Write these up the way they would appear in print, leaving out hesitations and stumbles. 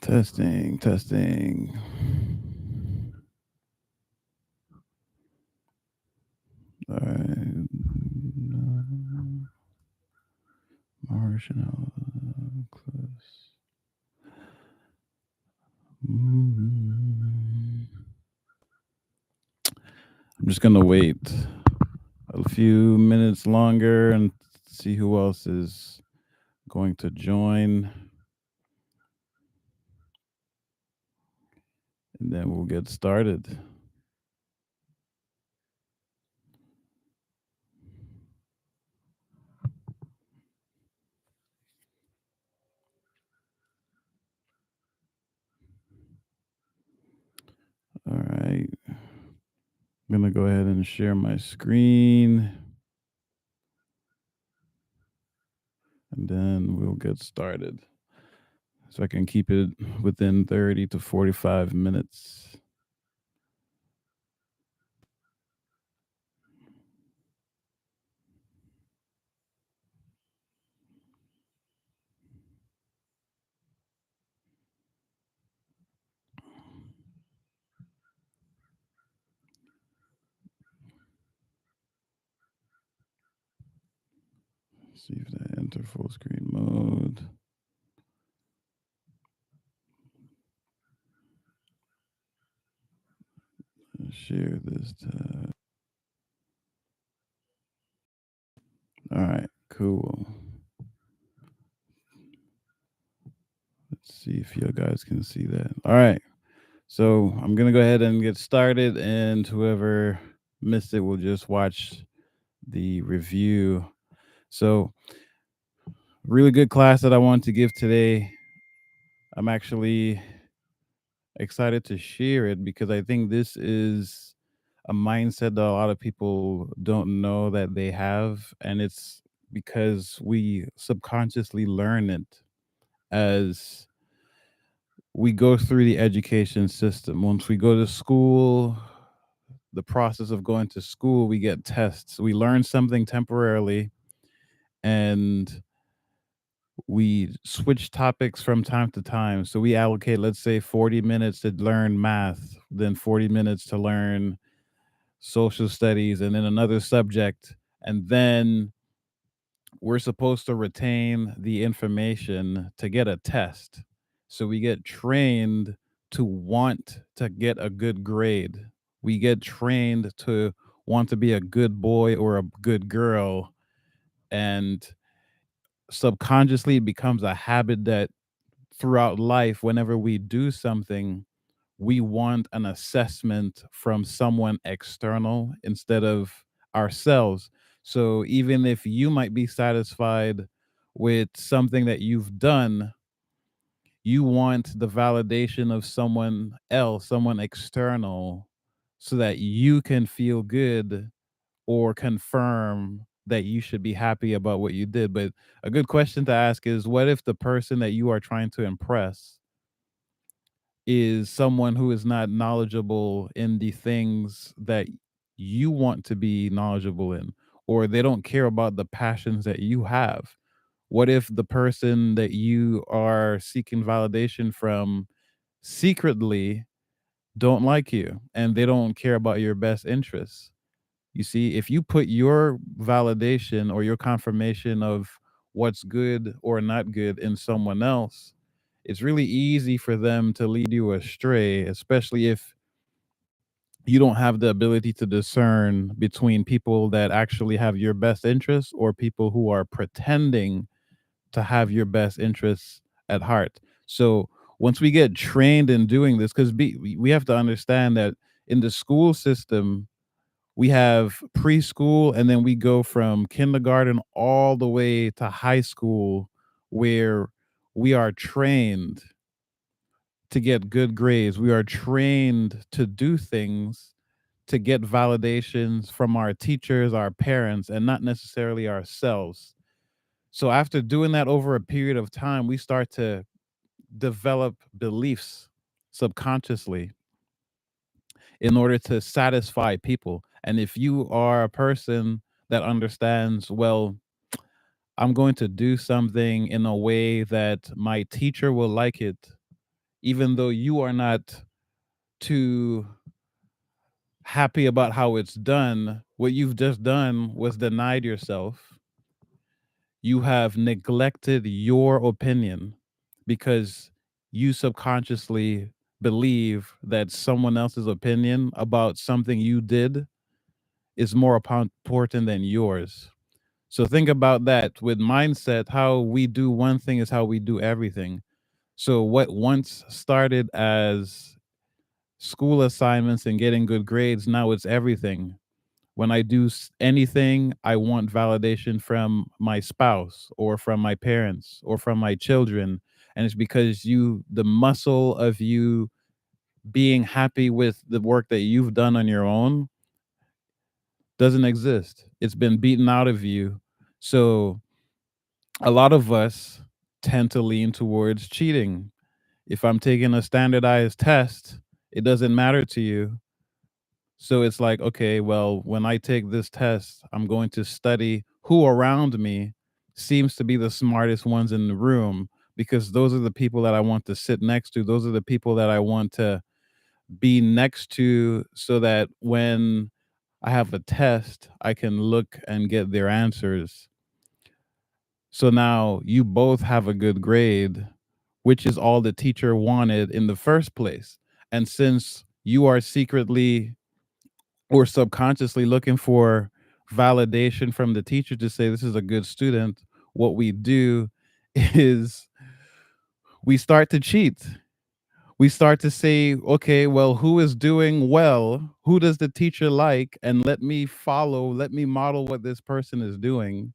Testing, testing. All right. Martian close. I'm just gonna wait a few minutes longer and see who else is going to join, and then we'll get started. All right. I'm gonna go ahead and share my screen, and then we'll get started. So I can keep it within 30 to 45 minutes. See if I enter full screen mode. Share this tab. All right, cool. Let's see if you guys can see that. All right. So I'm going to go ahead and get started, and whoever missed it will just watch the review. So, really good class that I wanted to give today. I'm actually excited to share it because I think this is a mindset that a lot of people don't know that they have. And it's because we subconsciously learn it as we go through the education system. Once we go to school, the process of going to school, we get tests. We learn something temporarily and we switch topics from time to time. So we allocate, let's say, 40 minutes to learn math, then 40 minutes to learn social studies, and then another subject. And then we're supposed to retain the information to get a test. So we get trained to want to get a good grade. We get trained to want to be a good boy or a good girl. And subconsciously, it becomes a habit that throughout life, whenever we do something, we want an assessment from someone external instead of ourselves. So even if you might be satisfied with something that you've done, you want the validation of someone else, someone external, so that you can feel good or confirm that you should be happy about what you did. But a good question to ask is, what if the person that you are trying to impress is someone who is not knowledgeable in the things that you want to be knowledgeable in, or they don't care about the passions that you have? What if the person that you are seeking validation from secretly don't like you and they don't care about your best interests? You see, if you put your validation or your confirmation of what's good or not good in someone else, it's really easy for them to lead you astray, especially if you don't have the ability to discern between people that actually have your best interests or people who are pretending to have your best interests at heart. So once we get trained in doing this, because we have to understand that in the school system, we have preschool and then we go from kindergarten all the way to high school, where we are trained to get good grades. We are trained to do things to get validations from our teachers, our parents, and not necessarily ourselves. So after doing that over a period of time, we start to develop beliefs subconsciously in order to satisfy people. And if you are a person that understands, well, I'm going to do something in a way that my teacher will like it, even though you are not too happy about how it's done. What you've just done was denied yourself. You have neglected your opinion because you subconsciously believe that someone else's opinion about something you did is more important than yours. So think about that with mindset. How we do one thing is how we do everything. So what once started as school assignments and getting good grades, now it's everything. When I do anything, I want validation from my spouse or from my parents or from my children. And it's because the muscle of you being happy with the work that you've done on your own doesn't exist. It's been beaten out of you. So a lot of us tend to lean towards cheating. If I'm taking a standardized test, it doesn't matter to you. So it's like, okay, well, when I take this test, I'm going to study who around me seems to be the smartest ones in the room, because those are the people that I want to sit next to. Those are the people that I want to be next to, so that when I have a test, I can look and get their answers. So now you both have a good grade, which is all the teacher wanted in the first place. And since you are secretly or subconsciously looking for validation from the teacher to say this is a good student, what we do is we start to cheat. We start to say, okay, well, who is doing well? Who does the teacher like? And let me follow, let me model what this person is doing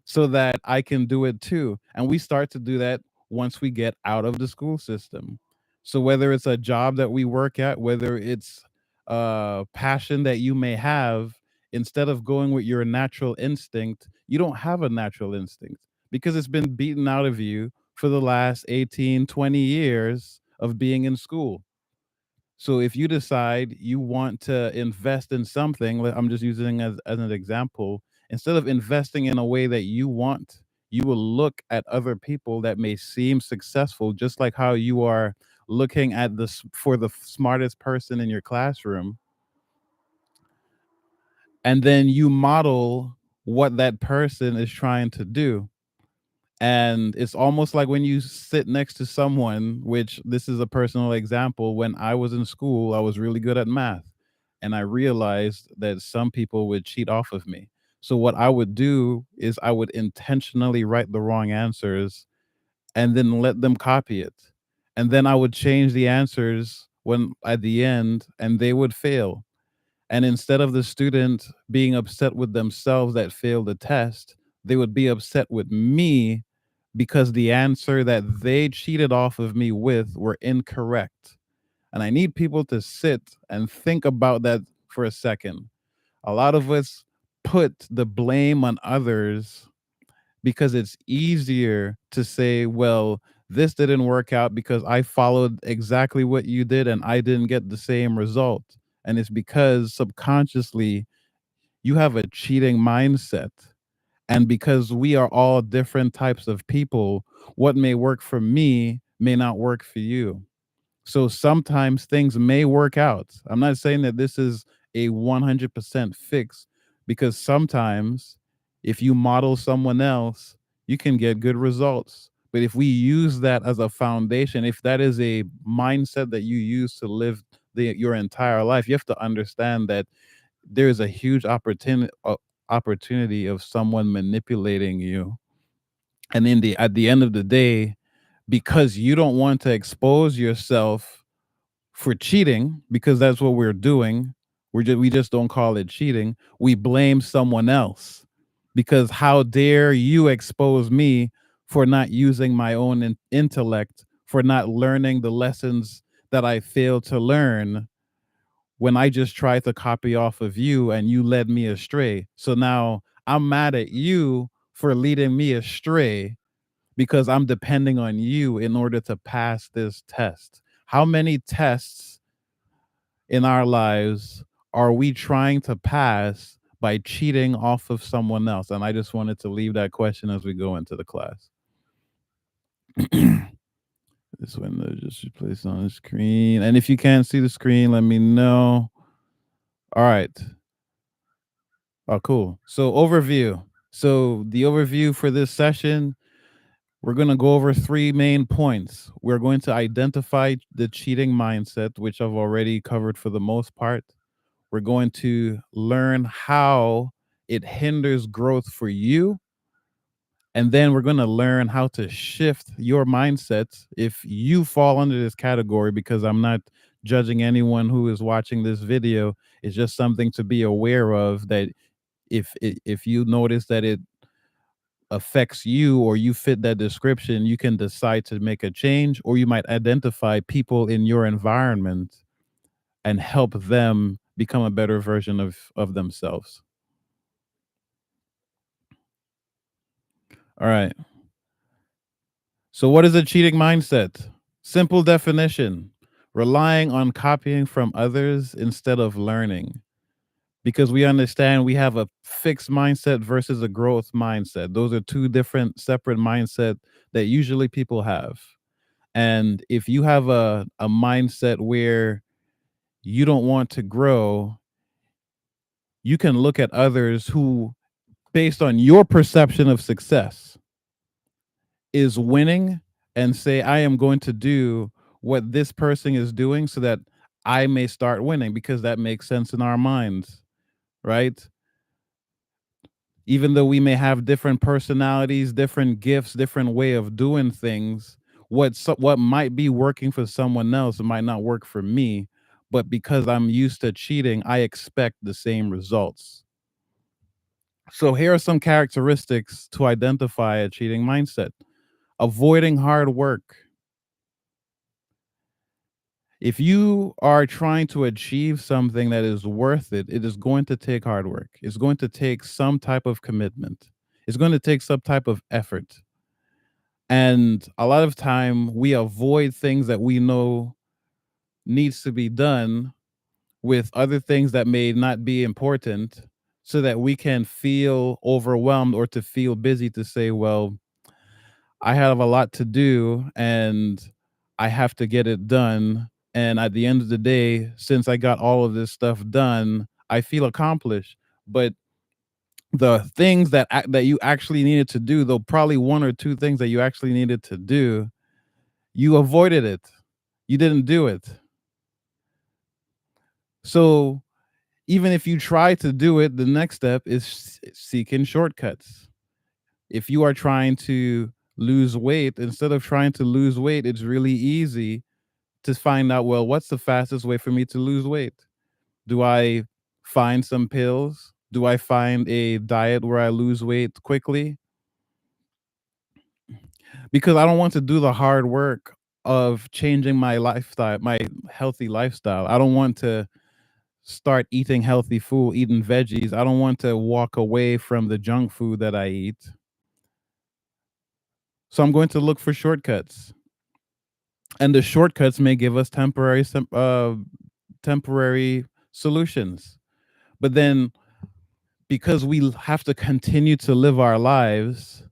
so that I can do it too. And we start to do that once we get out of the school system. So whether it's a job that we work at, whether it's a passion that you may have, instead of going with your natural instinct, you don't have a natural instinct because it's been beaten out of you for the last 18, 20 years of being in school. So if you decide you want to invest in something, I'm just using as an example, instead of investing in a way that you want, you will look at other people that may seem successful, just like how you are looking at for the smartest person in your classroom, and then you model what that person is trying to do. And it's almost like when you sit next to someone, which this is a personal example. When I was in school, I was really good at math. And I realized that some people would cheat off of me. So what I would do is I would intentionally write the wrong answers and then let them copy it. And then I would change the answers when at the end, and they would fail. And instead of the student being upset with themselves that failed the test, they would be upset with me because the answer that they cheated off of me with were incorrect. And I need people to sit and think about that for a second. A lot of us put the blame on others because it's easier to say, well, this didn't work out because I followed exactly what you did and I didn't get the same result. And it's because subconsciously you have a cheating mindset. And because we are all different types of people, what may work for me may not work for you. So sometimes things may work out. I'm not saying that this is a 100% fix, because sometimes if you model someone else, you can get good results. But if we use that as a foundation, if that is a mindset that you use to live your entire life, you have to understand that there is a huge opportunity of someone manipulating you. And at the end of the day, because you don't want to expose yourself for cheating, because that's what we're doing. We just don't call it cheating. We blame someone else, because how dare you expose me for not using my own intellect, for not learning the lessons that I failed to learn when I just tried to copy off of you and you led me astray. So now I'm mad at you for leading me astray because I'm depending on you in order to pass this test. How many tests in our lives are we trying to pass by cheating off of someone else? And I just wanted to leave that question as we go into the class. This window just replaced on the screen. And if you can't see the screen, let me know. All right. Oh, cool. So overview. So the overview for this session, we're going to go over three main points. We're going to identify the cheating mindset, which I've already covered for the most part. We're going to learn how it hinders growth for you. And then we're going to learn how to shift your mindset if you fall under this category, because I'm not judging anyone who is watching this video. It's just something to be aware of, that if you notice that it affects you or you fit that description, you can decide to make a change, or you might identify people in your environment and help them become a better version of themselves. All right. So what is a cheating mindset? Simple definition: relying on copying from others instead of learning. Because we understand we have a fixed mindset versus a growth mindset. Those are two different separate mindset that usually people have. And if you have a mindset where you don't want to grow, you can look at others who, based on your perception of success, is winning, and say, I am going to do what this person is doing so that I may start winning, because that makes sense in our minds, right? Even though we may have different personalities, different gifts, different way of doing things, what might be working for someone else, it might not work for me, but because I'm used to cheating, I expect the same results. So here are some characteristics to identify a cheating mindset. Avoiding hard work. If you are trying to achieve something that is worth it, it is going to take hard work. It's going to take some type of commitment. It's going to take some type of effort. And a lot of time we avoid things that we know needs to be done with other things that may not be important, so that we can feel overwhelmed or to feel busy, to say, well, I have a lot to do and I have to get it done. And at the end of the day, since I got all of this stuff done, I feel accomplished. But the things that you actually needed to do, though probably one or two things that you actually needed to do, you avoided it. You didn't do it. So even if you try to do it, the next step is seeking shortcuts. If you are trying to lose weight, instead of trying to lose weight, it's really easy to find out, well, what's the fastest way for me to lose weight? Do I find some pills? Do I find a diet where I lose weight quickly? Because I don't want to do the hard work of changing my lifestyle, my healthy lifestyle. I don't want to start eating healthy food, eating veggies. I don't want to walk away from the junk food that I eat. So I'm going to look for shortcuts. And the shortcuts may give us temporary solutions. But then, because we have to continue to live our lives,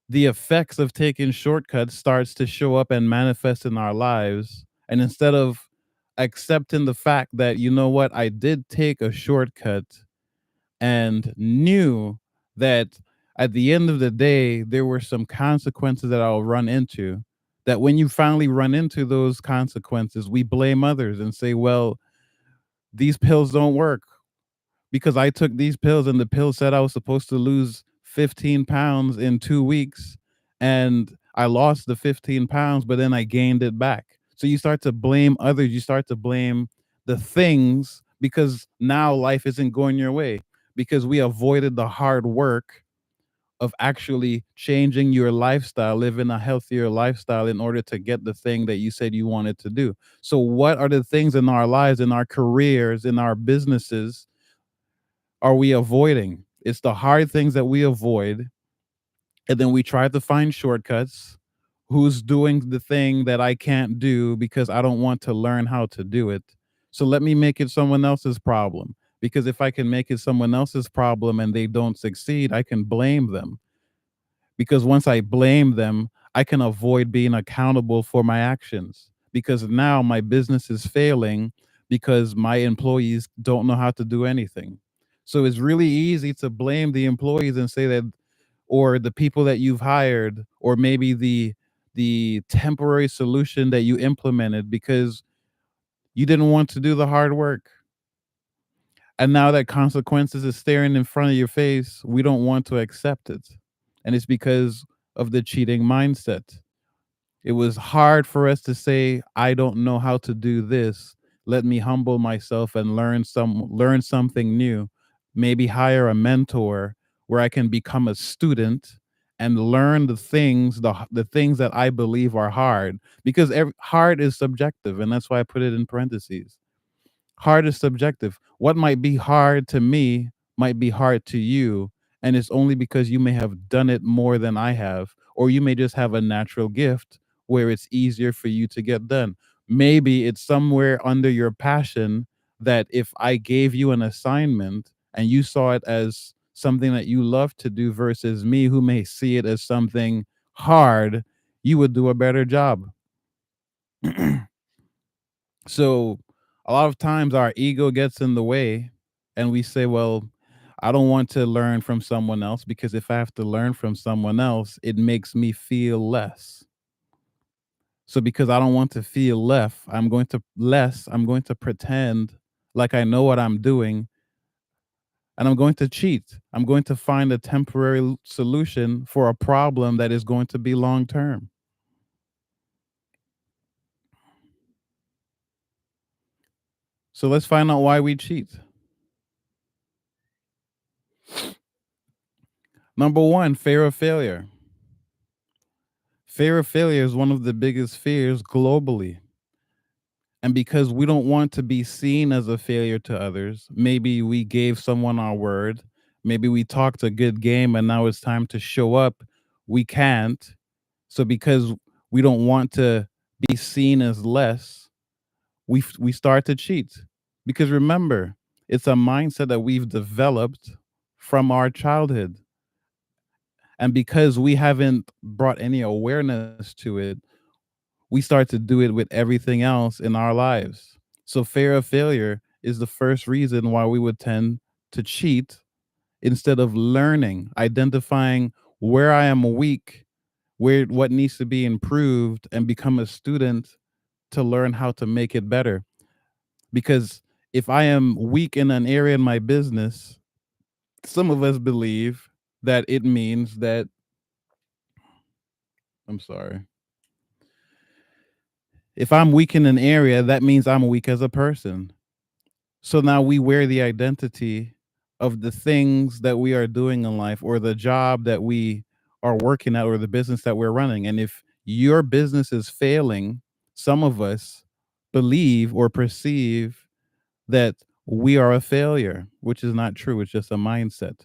the effects of taking shortcuts starts to show up and manifest in our lives. And instead of accepting the fact that, you know what, I did take a shortcut and knew that at the end of the day, there were some consequences that I'll run into, that when you finally run into those consequences, we blame others and say, well, these pills don't work because I took these pills and the pill said I was supposed to lose 15 pounds in 2 weeks. And I lost the 15 pounds, but then I gained it back. So you start to blame others. You start to blame the things, because now life isn't going your way, because we avoided the hard work of actually changing your lifestyle, living a healthier lifestyle in order to get the thing that you said you wanted to do. So what are the things in our lives, in our careers, in our businesses are we avoiding? It's the hard things that we avoid. And then we try to find shortcuts. Who's doing the thing that I can't do because I don't want to learn how to do it? So let me make it someone else's problem. Because if I can make it someone else's problem and they don't succeed, I can blame them. Because once I blame them, I can avoid being accountable for my actions because now my business is failing because my employees don't know how to do anything. So it's really easy to blame the employees and say that, or the people that you've hired, or maybe the temporary solution that you implemented because you didn't want to do the hard work. And now that consequences is staring in front of your face, we don't want to accept it. And it's because of the cheating mindset. It was hard for us to say, I don't know how to do this. Let me humble myself and learn something new. Maybe hire a mentor where I can become a student and learn the things that I believe are hard, because hard is subjective, and that's why I put it in parentheses. Hard is subjective. What might be hard to me might be hard to you. And it's only because you may have done it more than I have, or you may just have a natural gift where it's easier for you to get done. Maybe it's somewhere under your passion that if I gave you an assignment and you saw it as something that you love to do versus me, who may see it as something hard, you would do a better job. So a lot of times our ego gets in the way and we say, well, I don't want to learn from someone else because if I have to learn from someone else, it makes me feel less. So because I don't want to feel I'm going to pretend like I know what I'm doing, and I'm going to cheat. I'm going to find a temporary solution for a problem that is going to be long term. So let's find out why we cheat. Number 1, fear of failure. Fear of failure is one of the biggest fears globally. And because we don't want to be seen as a failure to others, maybe we gave someone our word, maybe we talked a good game and now it's time to show up. We can't. So because we don't want to be seen as less, we start to cheat. Because remember, it's a mindset that we've developed from our childhood. And because we haven't brought any awareness to it, we start to do it with everything else in our lives. So fear of failure is the first reason why we would tend to cheat instead of learning, identifying where I am weak, where what needs to be improved, and become a student to learn how to make it better. Because if I am weak in an area in my business, some of us believe that it means that I'm sorry. If I'm weak in an area, that means I'm weak as a person. So now we wear the identity of the things that we are doing in life, or the job that we are working at, or the business that we're running. And if your business is failing, some of us believe or perceive that we are a failure, which is not true. It's just a mindset.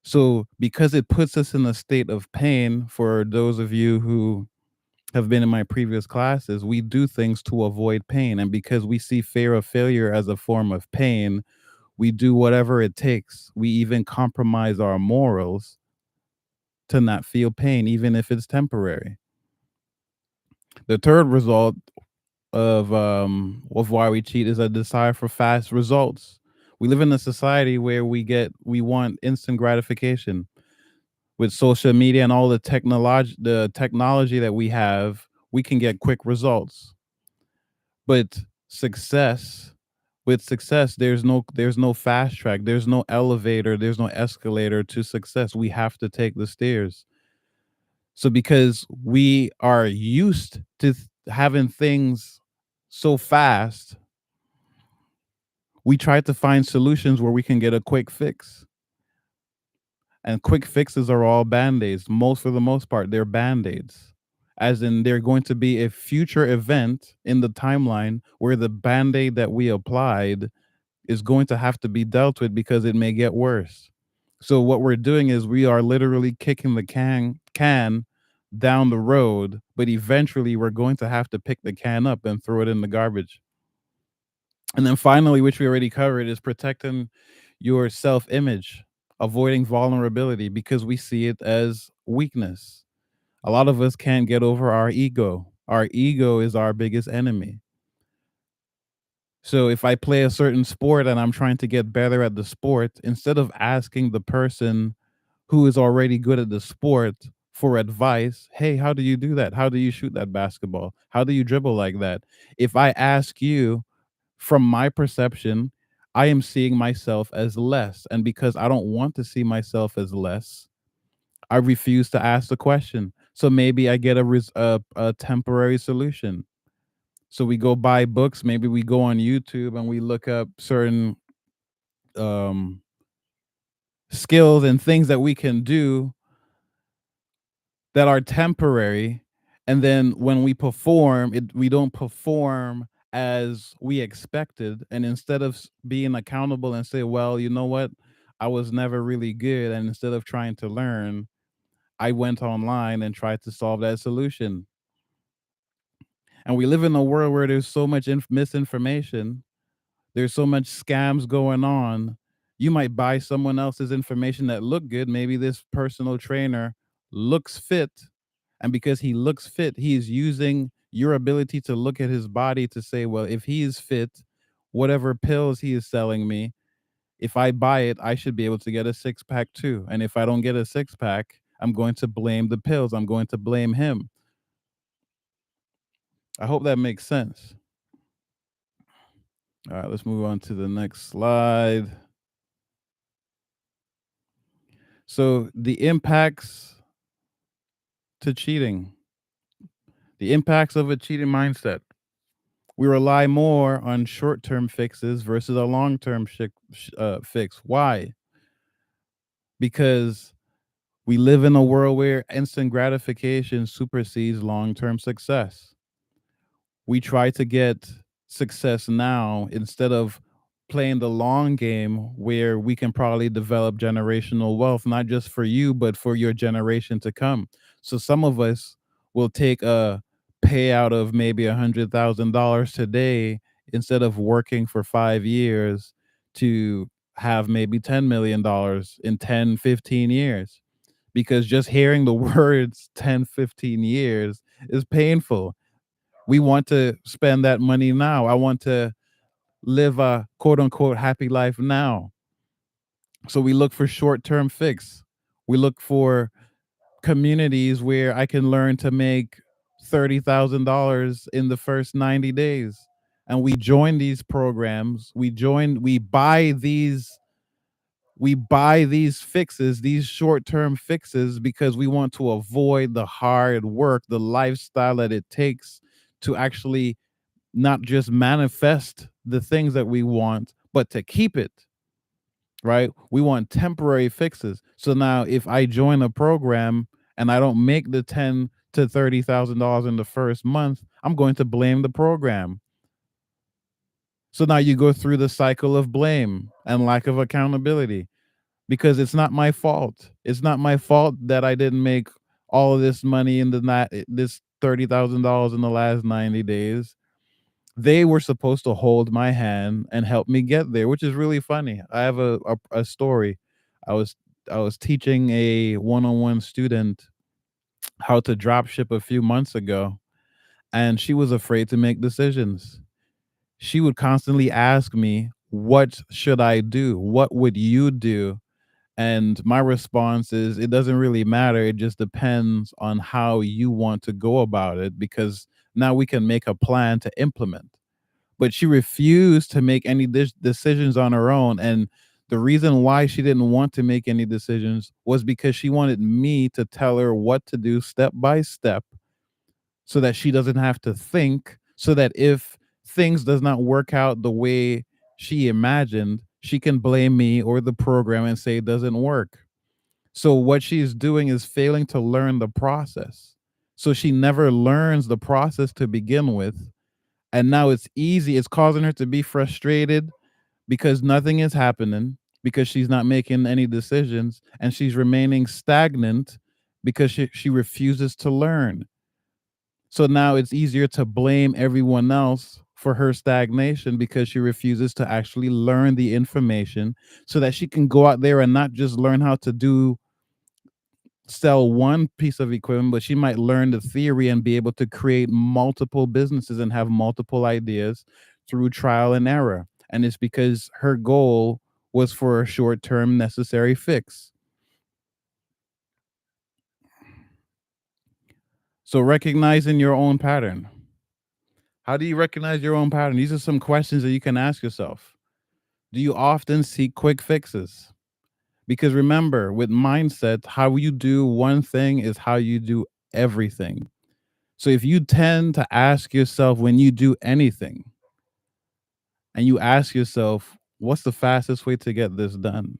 So because it puts us in a state of pain, for those of you who have been in my previous classes, we do things to avoid pain. And because we see fear of failure as a form of pain, we do whatever it takes. We even compromise our morals to not feel pain, even if it's temporary. The third result of why we cheat is a desire for fast results. We live in a society where we want instant gratification. With social media and all the technology that we have, we can get quick results. But success with success, there's no fast track, there's no elevator, there's no escalator to success. We have to take the stairs. So because we are used to having things so fast, we try to find solutions where we can get a quick fix. And quick fixes are all band-aids. Most For the most part, they're band-aids. As in, they're going to be a future event in the timeline where the band-aid that we applied is going to have to be dealt with because it may get worse. So what we're doing is we are literally kicking the can down the road, but eventually we're going to have to pick the can up and throw it in the garbage. And then finally, which we already covered, is protecting your self-image, avoiding vulnerability because we see it as weakness. A lot of us can't get over our ego. Our ego is our biggest enemy. So if I play a certain sport and I'm trying to get better at the sport, instead of asking the person who is already good at the sport for advice, hey, how do you do that? How do you shoot that basketball? How do you dribble like that? If I ask you, from my perception, I am seeing myself as less. And because I don't want to see myself as less, I refuse to ask the question. So maybe I get a temporary solution. So we go buy books. Maybe we go on YouTube and we look up certain um, skills and things that we can do that are temporary. And then when we perform, we don't perform as we expected. And instead of being accountable and say, well, you know what? I was never really good. And instead of trying to learn, I went online and tried to solve that solution. And we live in a world where there's so much misinformation. There's so much scams going on. You might buy someone else's information that look good. Maybe this personal trainer looks fit, and because he looks fit, he is using your ability to look at his body to say, well, if he is fit, whatever pills he is selling me, if I buy it, I should be able to get a six pack too. And if I don't get a six pack, I'm going to blame the pills. I'm going to blame him. I hope that makes sense. All right, let's move on to the next slide. So, the impacts to cheating, the impacts of a cheating mindset. We rely more on short term fixes versus a long term fix. Why? Because we live in a world where instant gratification supersedes long term success. We try to get success now instead of playing the long game where we can probably develop generational wealth, not just for you, but for your generation to come. So some of us will take a payout of maybe $100,000 today instead of working for 5 years to have maybe $10 million in 10, 15 years. Because just hearing the words 10, 15 years is painful. We want to spend that money now. I want to live a quote unquote happy life now. So we look for short term fix. We look for communities where I can learn to make $30,000 in the first 90 days. And we join these programs. We buy these fixes, these short term fixes, because we want to avoid the hard work, the lifestyle that it takes to actually not just manifest the things that we want, but to keep it, right? We want temporary fixes. So now if I join a program and I don't make the 10 to $30,000 in the first month, I'm going to blame the program. So now you go through the cycle of blame and lack of accountability because it's not my fault. It's not my fault that I didn't make all of this money in the this $30,000 in the last 90 days. They were supposed to hold my hand and help me get there, which is really funny. I have a story. I was I was teaching a one-on-one student how to drop ship a few months ago, and she was afraid to make decisions. She would constantly ask me, "What should I do? What would you do?" And my response is, it doesn't really matter. It just depends on how you want to go about it because now we can make a plan to implement. But she refused to make any decisions on her own. And the reason why she didn't want to make any decisions was because she wanted me to tell her what to do step by step so that she doesn't have to think, so that if things does not work out the way she imagined, she can blame me or the program and say it doesn't work. So what she's doing is failing to learn the process. So she never learns the process to begin with, and now it's easy, it's causing her to be frustrated because nothing is happening, because she's not making any decisions, and she's remaining stagnant because she refuses to learn. So now it's easier to blame everyone else for her stagnation because she refuses to actually learn the information so that she can go out there and not just learn how to do sell one piece of equipment, but she might learn the theory and be able to create multiple businesses and have multiple ideas through trial and error. And it's because her goal was for a short term necessary fix. So, recognizing your own pattern. How do you recognize your own pattern? These are some questions that you can ask yourself. Do you often seek quick fixes? Because remember, with mindset, how you do one thing is how you do everything. So if you tend to ask yourself when you do anything and you ask yourself, what's the fastest way to get this done?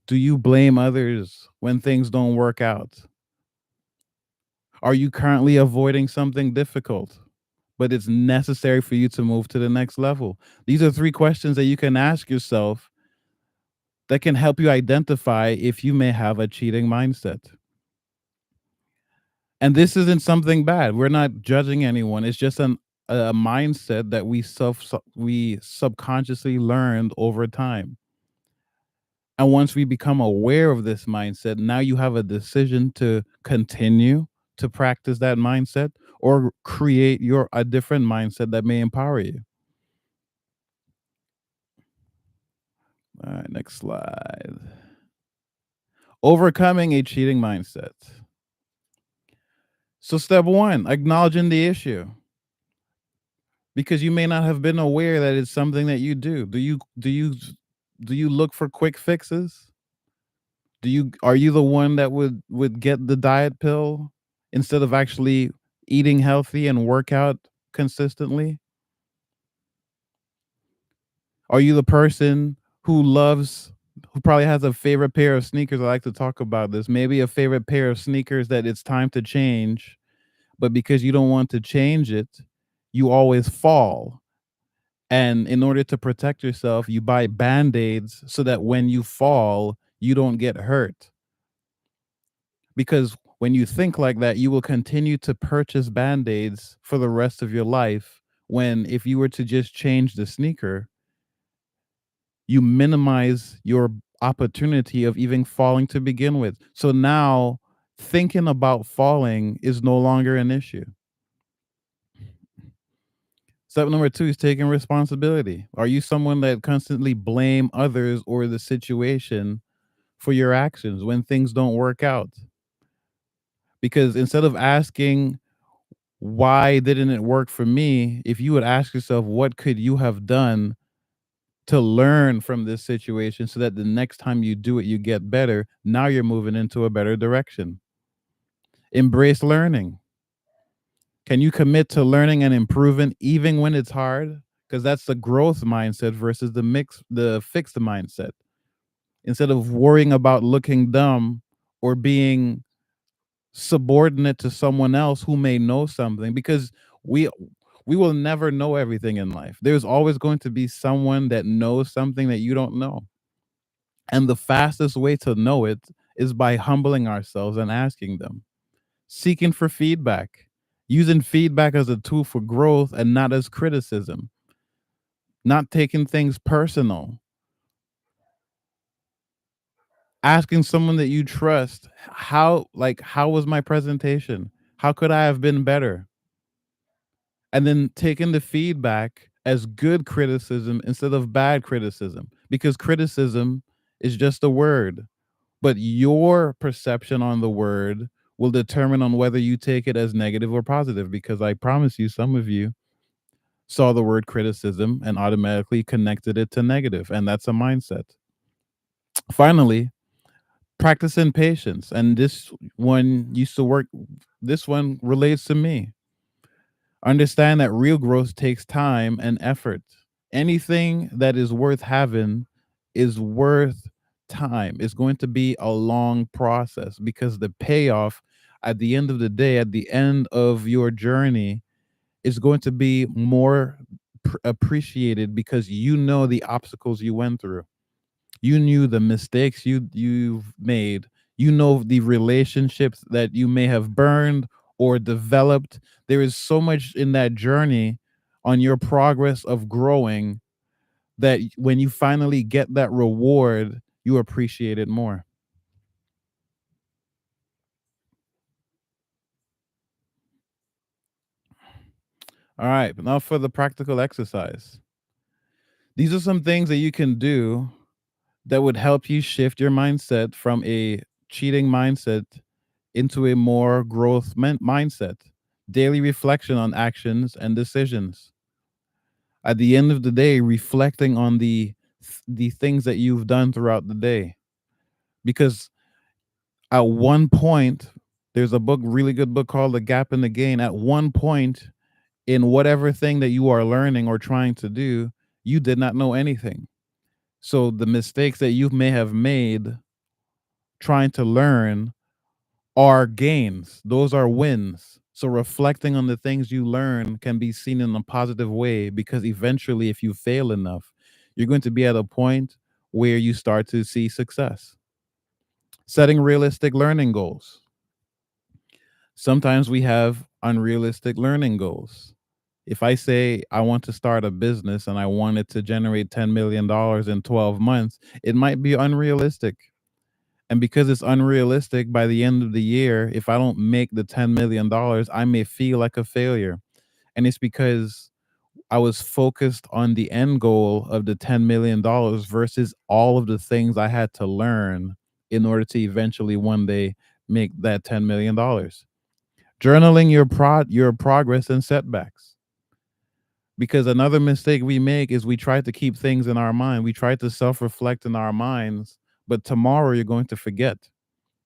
Do you blame others when things don't work out? Are you currently avoiding something difficult, but it's necessary for you to move to the next level? These are three questions that you can ask yourself that can help you identify if you may have a cheating mindset. And this isn't something bad. We're not judging anyone. It's just a mindset that we subconsciously learned over time. And once we become aware of this mindset, now you have a decision to continue to practice that mindset or create your a different mindset that may empower you. All right, next slide. Overcoming a cheating mindset. So step 1, acknowledging the issue. Because you may not have been aware that it's something that you do. Do you look for quick fixes? Are you the one that would get the diet pill instead of actually eating healthy and work out consistently? Are you the person who probably has a favorite pair of sneakers? I like to talk about this. Maybe a favorite pair of sneakers that it's time to change, but because you don't want to change it, you always fall. And in order to protect yourself, you buy band-aids so that when you fall, you don't get hurt. Because when you think like that, you will continue to purchase band-aids for the rest of your life. When if you were to just change the sneaker, you minimize your opportunity of even falling to begin with. So now thinking about falling is no longer an issue. Step number 2 is taking responsibility. Are you someone that constantly blame others or the situation for your actions when things don't work out? Because instead of asking, why didn't it work for me? If you would ask yourself, what could you have done to learn from this situation so that the next time you do it, you get better? Now you're moving into a better direction. Embrace learning. Can you commit to learning and improving even when it's hard? Because that's the growth mindset versus the fixed mindset. Instead of worrying about looking dumb or being subordinate to someone else who may know something, because we we will never know everything in life. There's always going to be someone that knows something that you don't know. And the fastest way to know it is by humbling ourselves and asking them, seeking for feedback, using feedback as a tool for growth and not as criticism, not taking things personal, asking someone that you trust, how was my presentation? How could I have been better? And then taking the feedback as good criticism instead of bad criticism, because criticism is just a word, but your perception on the word will determine on whether you take it as negative or positive. Because I promise you, some of you saw the word criticism and automatically connected it to negative, and that's a mindset. Finally, practicing patience, and this one used to work. This one relates to me. Understand that real growth takes time and effort. Anything that is worth having is worth time. It's going to be a long process because the payoff at the end of the day, at the end of your journey, is going to be more appreciated because you know the obstacles you went through. You knew the mistakes you've made. You know the relationships that you may have burned or developed. There is so much in that journey on your progress of growing that when you finally get that reward, you appreciate it more. All right, now for the practical exercise. These are some things that you can do that would help you shift your mindset from a cheating mindset into a more growth mindset. Daily reflection on actions and decisions. At the end of the day, reflecting on the things that you've done throughout the day, because at one point, there's a book, really good book called The Gap in the Gain. At one point in whatever thing that you are learning or trying to do, you did not know anything. So the mistakes that you may have made trying to learn are gains. Those are wins. So reflecting on the things you learn can be seen in a positive way, because eventually, if you fail enough, you're going to be at a point where you start to see success. Setting realistic learning goals. Sometimes we have unrealistic learning goals. If I say I want to start a business and I want it to generate $10 million in 12 months, it might be unrealistic. And because it's unrealistic, by the end of the year, if I don't make the $10 million, I may feel like a failure. And it's because I was focused on the end goal of the $10 million versus all of the things I had to learn in order to eventually one day make that $10 million. Journaling your progress and setbacks. Because another mistake we make is we try to keep things in our mind. We try to self-reflect in our minds, but tomorrow you're going to forget.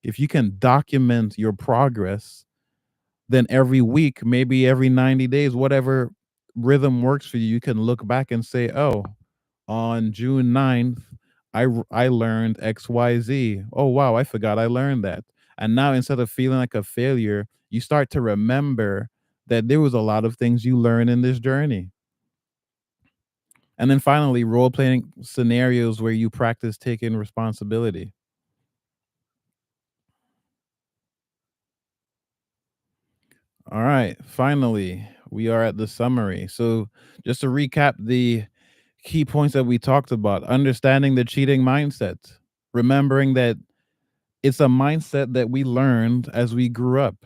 If you can document your progress, then every week, maybe every 90 days, whatever rhythm works for you, you can look back and say, oh, on June 9th, I learned XYZ. Oh, wow, I forgot I learned that. And now instead of feeling like a failure, you start to remember that there was a lot of things you learned in this journey. And then finally, role playing scenarios where you practice taking responsibility. All right, finally, we are at the summary. So, just to recap the key points that we talked about: understanding the cheating mindset, remembering that it's a mindset that we learned as we grew up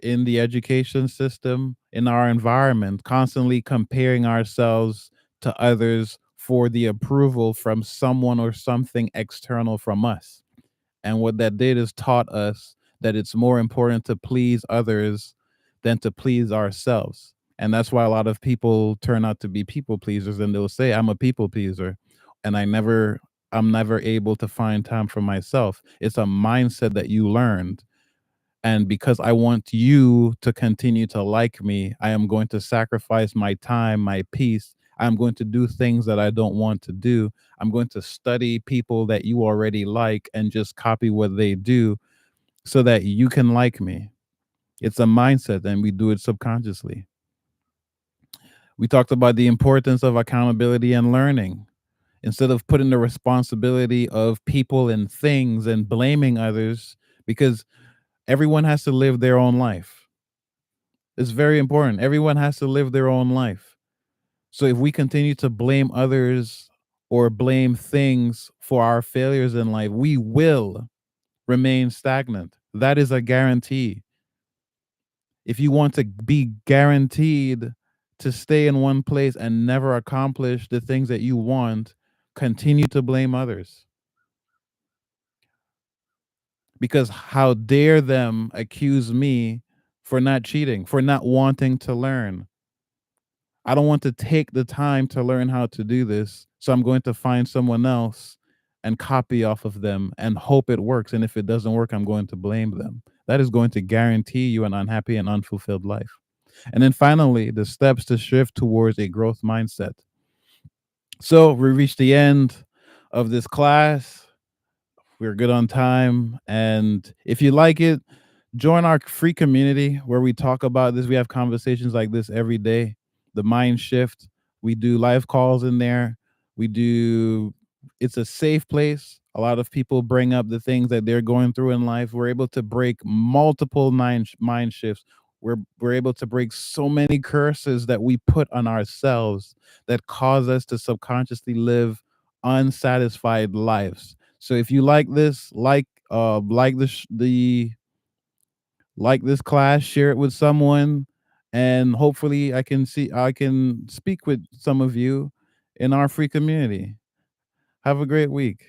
in the education system, in our environment, constantly comparing ourselves to others for the approval from someone or something external from us. And what that did is taught us that it's more important to please others than to please ourselves. And that's why a lot of people turn out to be people pleasers, and they'll say, I'm a people pleaser. And I'm never able to find time for myself. It's a mindset that you learned. And because I want you to continue to like me, I am going to sacrifice my time, my peace. I'm going to do things that I don't want to do. I'm going to study people that you already like and just copy what they do so that you can like me. It's a mindset, and we do it subconsciously. We talked about the importance of accountability and learning. Instead of putting the responsibility of people and things and blaming others, because everyone has to live their own life. It's very important. Everyone has to live their own life. So if we continue to blame others or blame things for our failures in life, we will remain stagnant. That is a guarantee. If you want to be guaranteed to stay in one place and never accomplish the things that you want, continue to blame others. Because how dare them accuse me for not cheating, for not wanting to learn? I don't want to take the time to learn how to do this. So I'm going to find someone else and copy off of them and hope it works. And if it doesn't work, I'm going to blame them. That is going to guarantee you an unhappy and unfulfilled life. And then finally, the steps to shift towards a growth mindset. So we reached the end of this class. We're good on time. And if you like it, join our free community where we talk about this. We have conversations like this every day. The Mind Shift. We do live calls in there. We do, it's a safe place. A lot of people bring up the things that they're going through in life. We're able to break multiple mind shifts. We're able to break so many curses that we put on ourselves that cause us to subconsciously live unsatisfied lives. So if you like this, like this class, share it with someone, and hopefully I can speak with some of you in our free community. Have a great week.